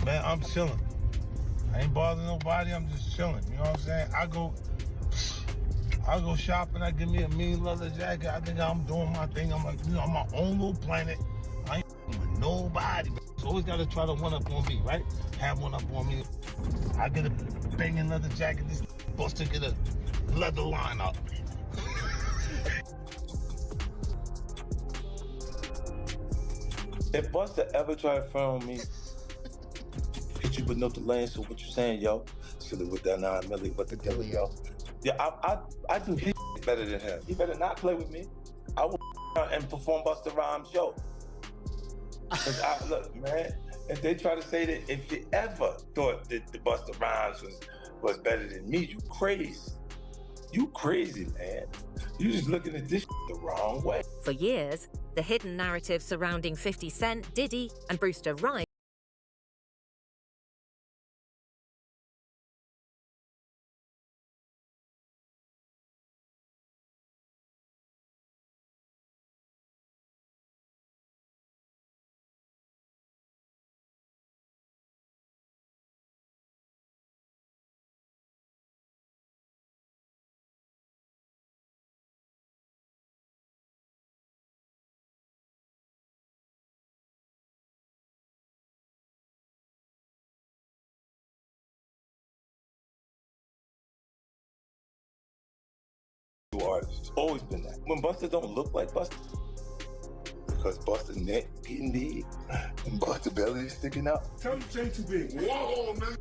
Man, I'm chilling. I ain't bothering nobody. I'm just chilling. You know what I'm saying? I go shopping. I give me a mean leather jacket. I think I'm doing my thing. I'm like, I'm my own little planet. I ain't with nobody. So always gotta try to one up on me, right? Have one up on me. I get a banging leather jacket. This Busta get a leather line up. If Busta ever try to front on me, hit you with no delay. So what you saying, yo? Silly with that 9 milli, what the dilly, yo? Yeah, I do his better than him. He better not play with me. I will and perform Busta Rhymes' show. Cause look, man, if they try to say that if you ever thought that the Busta Rhymes was better than me, you crazy. You crazy, man. You just looking at this the wrong way. For years, the hidden narrative surrounding 50 Cent, Diddy, and Busta Rhymes Artists. Always been that. When Busta don't look like Busta, because Busta neck getting big and Busta belly is sticking out. Tell him chain too big. Whoa, man.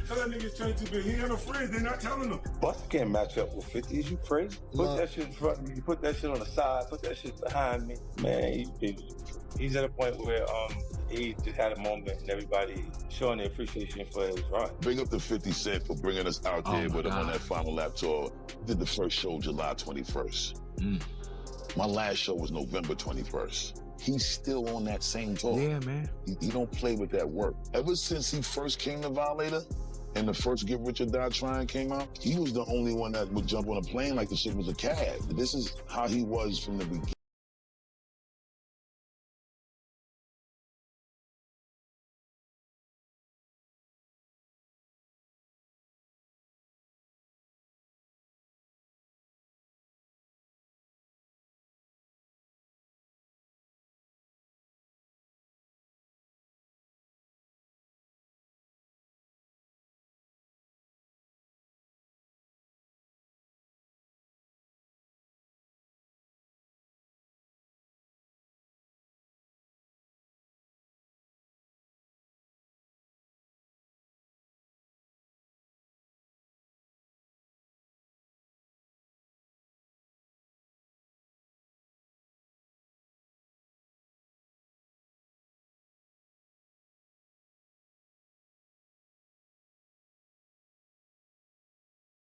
Tell that nigga chain too big. He ain't no friends. They're not telling him. Busta can't match up with 50. Is you crazy? Put that shit in front of me. Put that shit on the side. Put that shit behind me. Man, he's at a point where he just had a moment and everybody showing their appreciation for his run. Bring up the 50 Cent for bringing us out there with him on that Final Lap tour. Did the first show July 21st. My last show was November 21st. He's still on that same tour. Yeah, man. He don't play with that work. Ever since he first came to Violator and the first Get Rich or Die Trying came out, he was the only one that would jump on a plane like the shit was a cab. This is how he was from the beginning.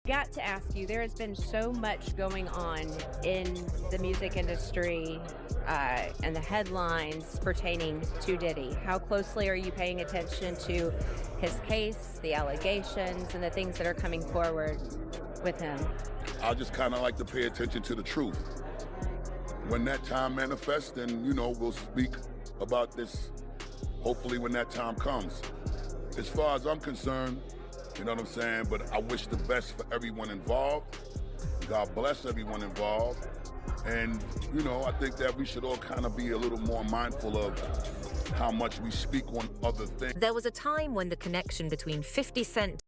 Got to ask you, there has been so much going on in the music industry and the headlines pertaining to Diddy. How closely are you paying attention to his case, the allegations, and the things that are coming forward with him? I just kind of like to pay attention to the truth. When that time manifests, then, we'll speak about this, hopefully when that time comes. As far as I'm concerned, you know what I'm saying? But I wish the best for everyone involved. God bless everyone involved. And, I think that we should all kind of be a little more mindful of how much we speak on other things. There was a time when the connection between 50 Cent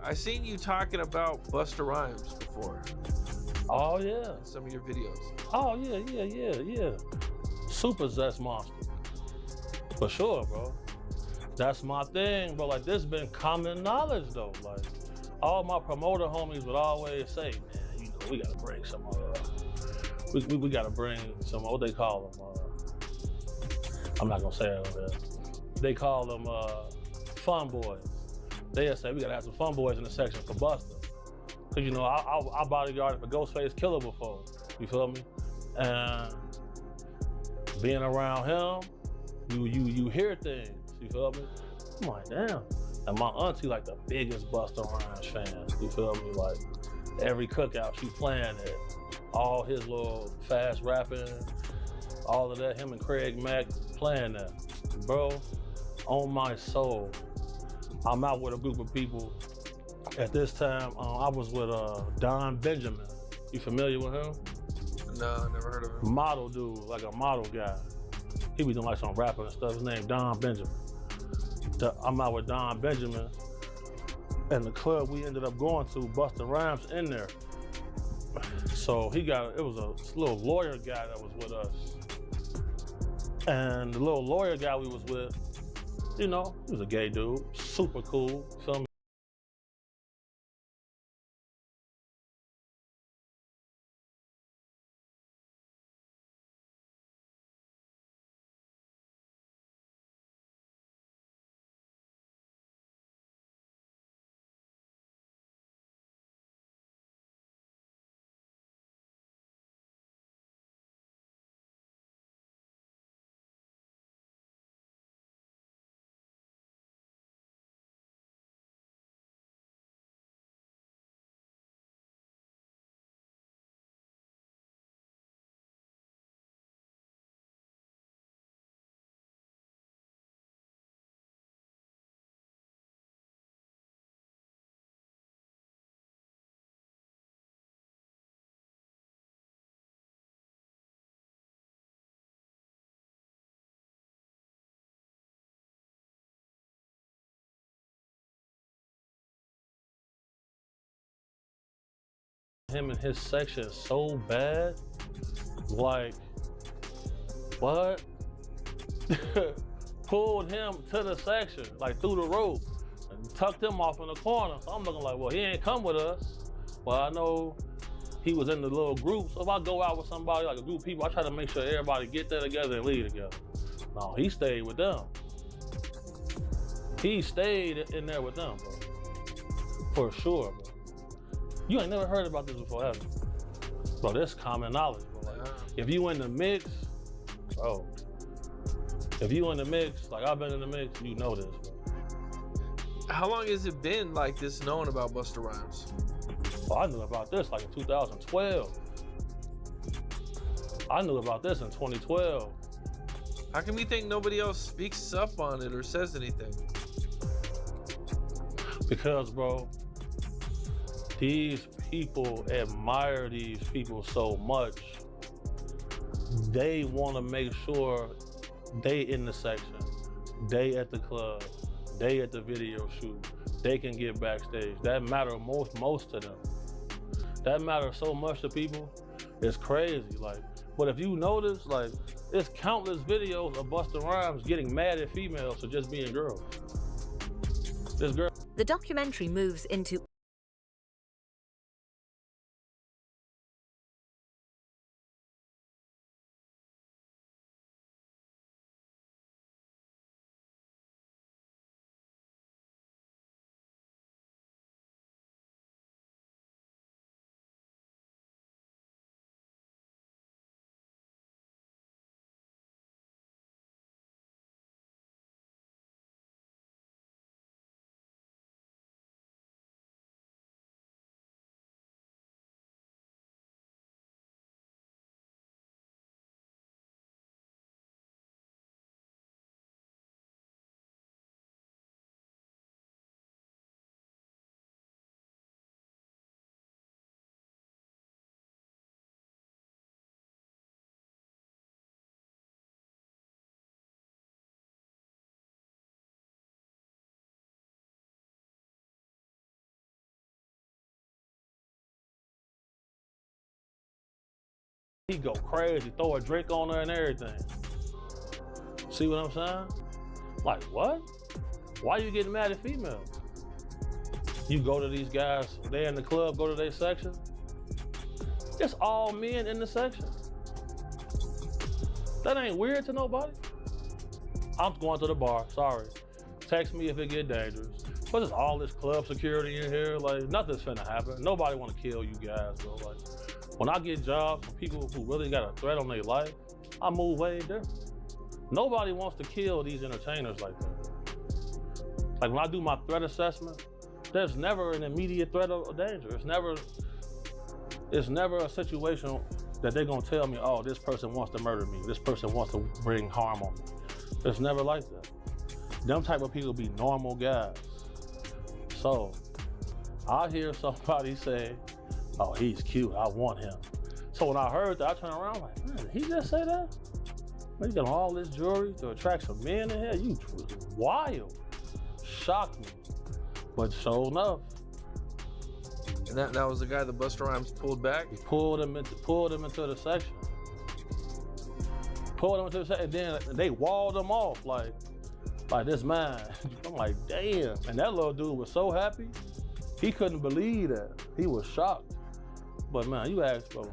I seen you talking about Busta Rhymes before. Oh yeah. In some of your videos. Oh yeah. Super zest monster. For sure, bro. That's my thing, bro. Like, this been common knowledge though. Like, all my promoter homies would always say, man, you know, we gotta bring some we gotta bring some, what they call them, I'm not gonna say it over there. They call them fun boys. They'll say we gotta have some fun boys in the section for Busta. Cause you know, I bodyguarded for Ghostface Killer before, you feel me? And being around him, you hear things, you feel me? I'm like, damn. And my auntie like the biggest Busta Rhymes fan, you feel me? Like, every cookout she playing it, all his little fast rapping, all of that, him and Craig Mack playing that. Bro, on my soul, I'm out with a group of people. At this time, I was with Don Benjamin. You familiar with him? No, never heard of him. Model dude, like a model guy. He be doing like some rapping and stuff. His name Don Benjamin. I'm out with Don Benjamin. And the club we ended up going to, Busta Rhymes in there. So it was a little lawyer guy that was with us. And the little lawyer guy we was with, you know, he was a gay dude, super cool, feel me? Him and his section so bad, like, what? Pulled him to the section, like through the rope, and tucked him off in the corner. So I'm looking like, well, he ain't come with us. Well, I know he was in the little group, so if I go out with somebody, like a group of people, I try to make sure everybody get there together and leave together. No, he stayed with them. He stayed in there with them, bro. For sure, bro. You ain't never heard about this before, have you? Bro, this common knowledge, bro. Like, if you in the mix, bro. If you in the mix, like I've been in the mix, you know this, bro. How long has it been like this known about Busta Rhymes? Well, I knew about this like in 2012. I knew about this in 2012. How can we think nobody else speaks up on it or says anything? Because, bro, these people admire these people so much. They want to make sure they in the section, they at the club, they at the video shoot, they can get backstage. That matter most to them. That matters so much to people. It's crazy. Like, but if you notice, like, there's countless videos of Busta Rhymes getting mad at females for just being girls. This girl. The documentary moves into he go crazy, throw a drink on her and everything. See what I'm saying? Like, what? Why you getting mad at females? You go to these guys, they in the club, go to their section. It's all men in the section. That ain't weird to nobody. I'm going to the bar, sorry. Text me if it get dangerous. But there's all this club security in here, like nothing's finna happen. Nobody wanna kill you guys, bro. Like, when I get jobs from people who really got a threat on their life, I move way different. Nobody wants to kill these entertainers like that. Like when I do my threat assessment, there's never an immediate threat of danger. It's never a situation that they're gonna tell me, oh, this person wants to murder me, this person wants to bring harm on me. It's never like that. Them type of people be normal guys. So, I hear somebody say, oh, he's cute, I want him. So when I heard that, I turned around like, man, did he just say that? Man, you got all this jewelry to attract some men in here? You wild. Shocked me. But sure enough. And that was the guy that Busta Rhymes pulled back? He pulled him into the section. Pulled him into the section, and then they walled him off like this man. I'm like, damn. And that little dude was so happy. He couldn't believe that. He was shocked. But man, you ask, bro,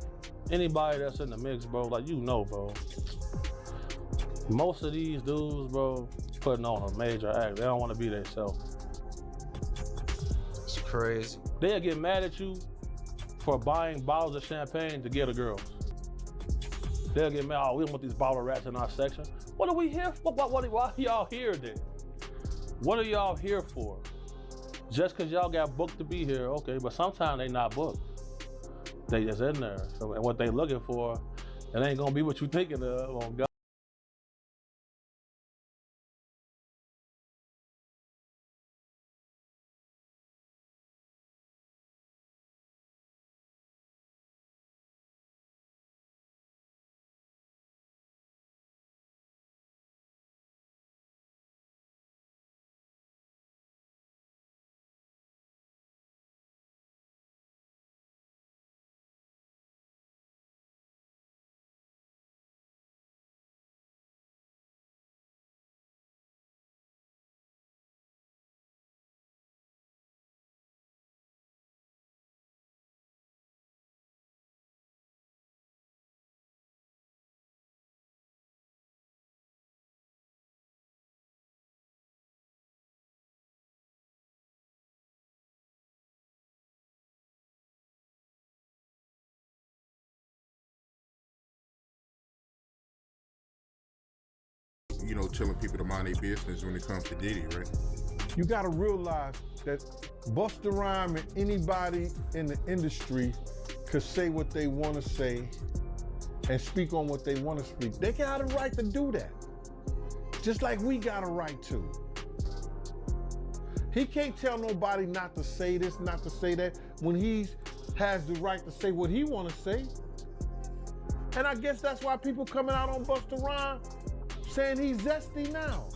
anybody that's in the mix, bro, like, you know, bro. Most of these dudes, bro, putting on a major act. They don't want to be themselves. It's crazy. They'll get mad at you for buying bottles of champagne to get a girl. They'll get mad, oh, we don't want these bottle rats in our section. What are we here for? Why are y'all here then? What are y'all here for? Just because y'all got booked to be here, okay, but sometimes they not booked. They just in there. So, and what they looking for, it ain't gonna be what you thinking of on God. You know, telling people to mind their business when it comes to Diddy, right? You gotta realize that Busta Rhymes and anybody in the industry could say what they wanna say and speak on what they wanna speak. They got a right to do that. Just like we got a right to. He can't tell nobody not to say this, not to say that, when he has the right to say what he wanna say. And I guess that's why people coming out on Busta Rhymes saying he's zesty now,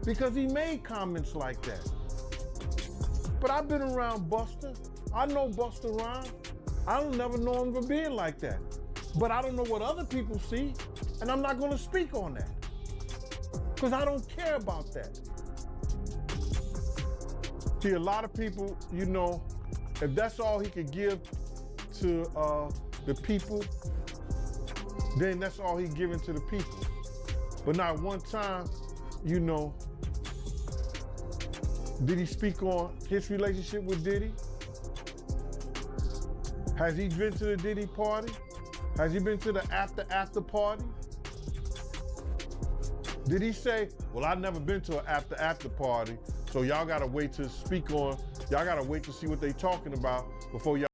because he made comments like that. But I've been around Busta. I know Busta Rhymes. I don't never know him for being like that. But I don't know what other people see, and I'm not gonna speak on that, because I don't care about that. See, a lot of people, you know, if that's all he could give to the people, then that's all he's giving to the people. But not one time, you know, did he speak on his relationship with Diddy? Has he been to the Diddy party? Has he been to the after party? Did he say, well, I've never been to an after party, so y'all gotta wait to speak on, y'all gotta wait to see what they talking about before y'all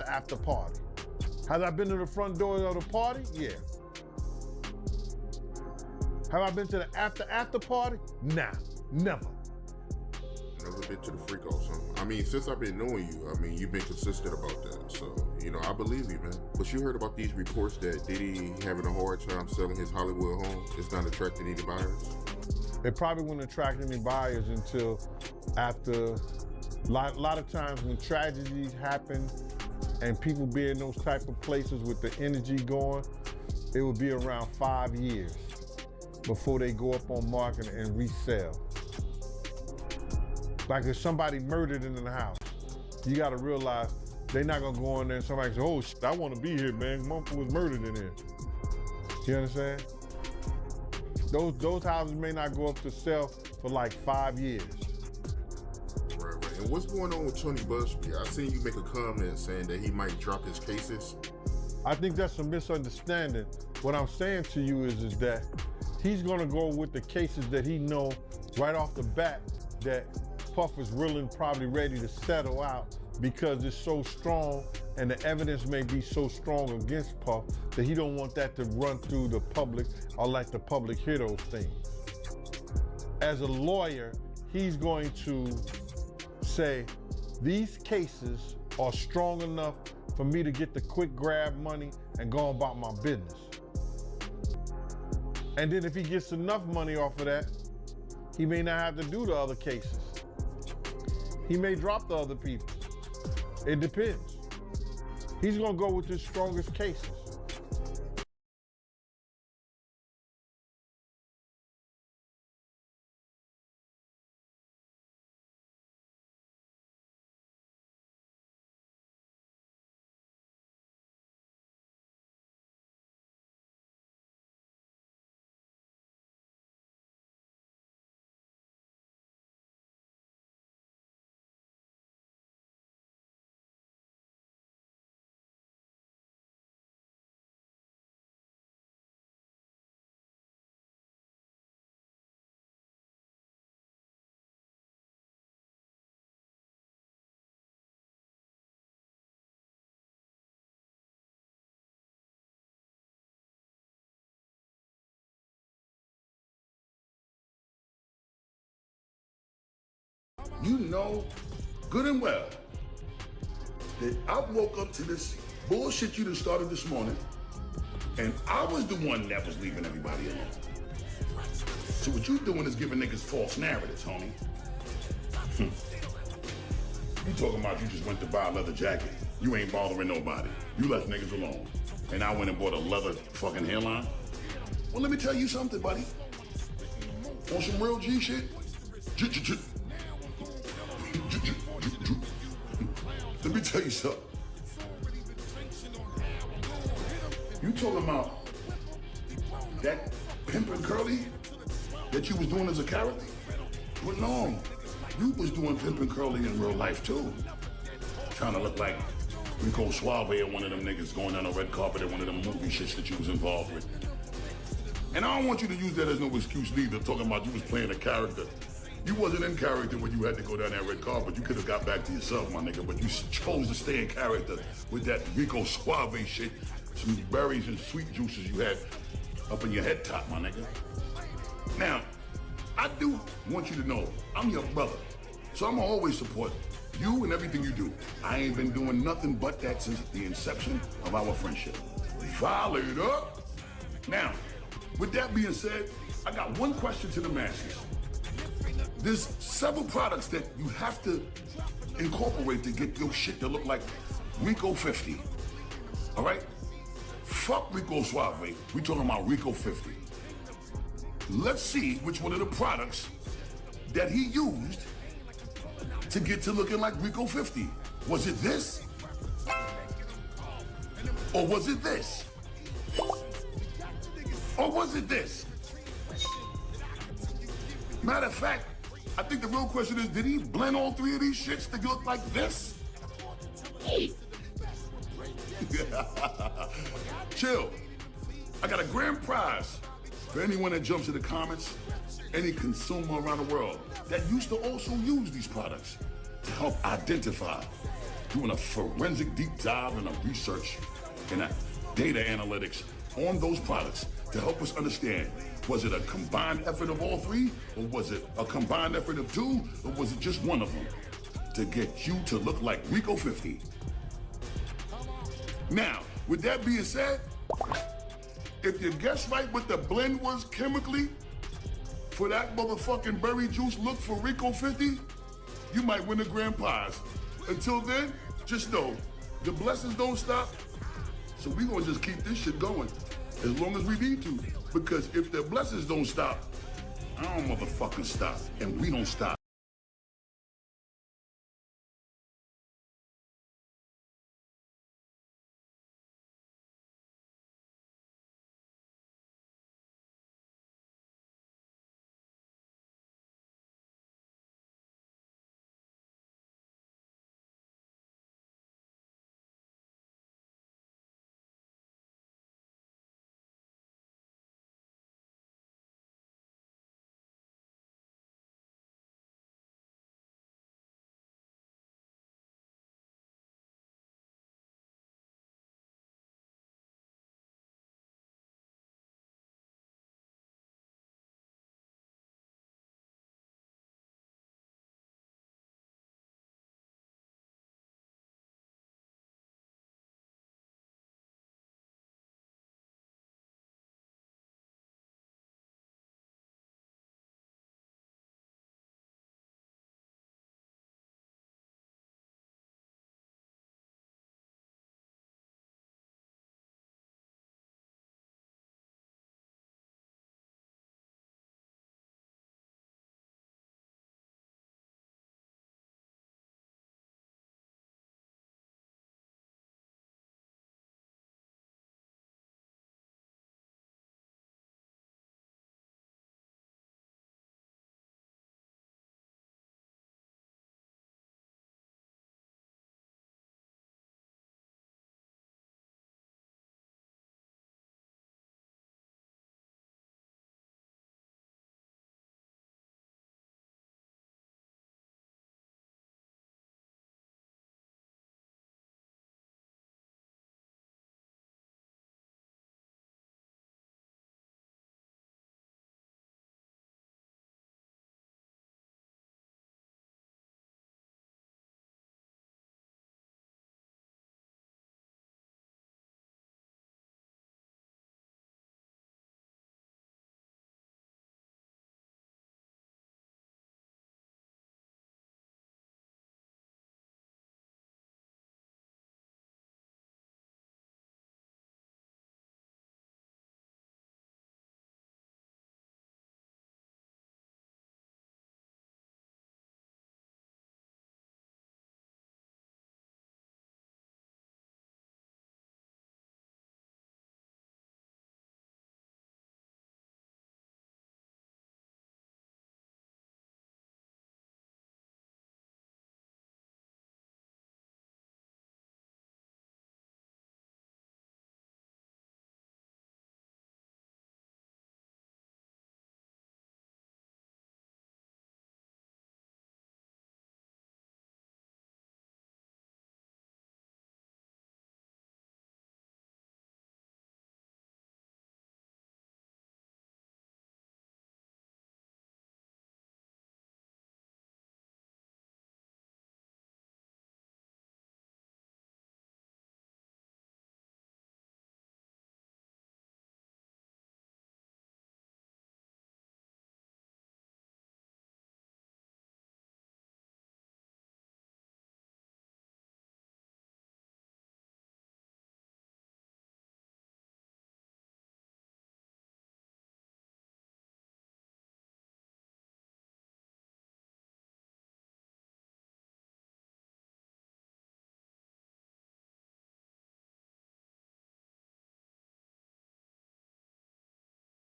after party. Have I been to the front door of the party? Yeah. Have I been to the after party? Nah, never. Never been to the freak or something. I mean, since I've been knowing you, I mean, you've been consistent about that. So, you know, I believe you, man. But you heard about these reports that Diddy having a hard time selling his Hollywood home? It's not attracting any buyers? It probably wouldn't attract any buyers until after, a lot of times when tragedies happen and people be in those type of places with the energy going, it would be around 5 years before they go up on market and resell. Like if somebody murdered in the house, you gotta realize they're not gonna go in there and somebody say, oh shit, I wanna be here, man. Motherfucker was murdered in here. You understand? Those houses may not go up to sell for like 5 years. Right. And what's going on with Tony Busby? I seen you make a comment saying that he might drop his cases. I think that's a misunderstanding. What I'm saying to you is that he's gonna go with the cases that he know right off the bat that Puff is really probably ready to settle out because it's so strong and the evidence may be so strong against Puff that he don't want that to run through the public or let the public hear those things. As a lawyer, he's going to say, these cases are strong enough for me to get the quick grab money and go about my business. And then if he gets enough money off of that, he may not have to do the other cases. He may drop the other people. It depends. He's gonna go with his strongest cases. You know good and well that I woke up to this bullshit you done started this morning, and I was the one that was leaving everybody alone. So what you doing is giving niggas false narratives, homie. You talking about you just went to buy a leather jacket. You ain't bothering nobody. You left niggas alone. And I went and bought a leather fucking hairline. Well, let me tell you something, buddy. On some real G shit, let me tell you something. You talking about that pimpin' curly that you was doing as a character? Well, no, you was doing pimpin' curly in real life too. Trying to look like Rico Suave or one of them niggas going down a red carpet at one of them movie shits that you was involved with. And I don't want you to use that as no excuse neither, talking about you was playing a character. You wasn't in character when you had to go down that red carpet. You could have got back to yourself, my nigga, but you chose to stay in character with that Rico Suave shit, some berries and sweet juices you had up in your head top, my nigga. Now, I do want you to know, I'm your brother, so I'm gonna always support you and everything you do. I ain't been doing nothing but that since the inception of our friendship. Fired up. Now, with that being said, I got one question to the masses. There's several products that you have to incorporate to get your shit to look like Rico 50. All right? Fuck Rico Suave. We talking about Rico 50. Let's see which one of the products that he used to get to looking like Rico 50. Was it this? Or was it this? Or was it this? Matter of fact, I think the real question is, did he blend all three of these shits to look like this? Chill. I got a grand prize for anyone that jumps in the comments, any consumer around the world that used to also use these products to help identify doing a forensic deep dive and a research and a data analytics on those products to help us understand, was it a combined effort of all three, or was it a combined effort of two, or was it just one of them? To get you to look like Rico 50. Now, with that being said, if you guess right what the blend was chemically for that motherfucking berry juice look for Rico 50, you might win a grand prize. Until then, just know, the blessings don't stop, so we gonna just keep this shit going as long as we need to. Because if the blessings don't stop, I don't motherfucking stop, and we don't stop.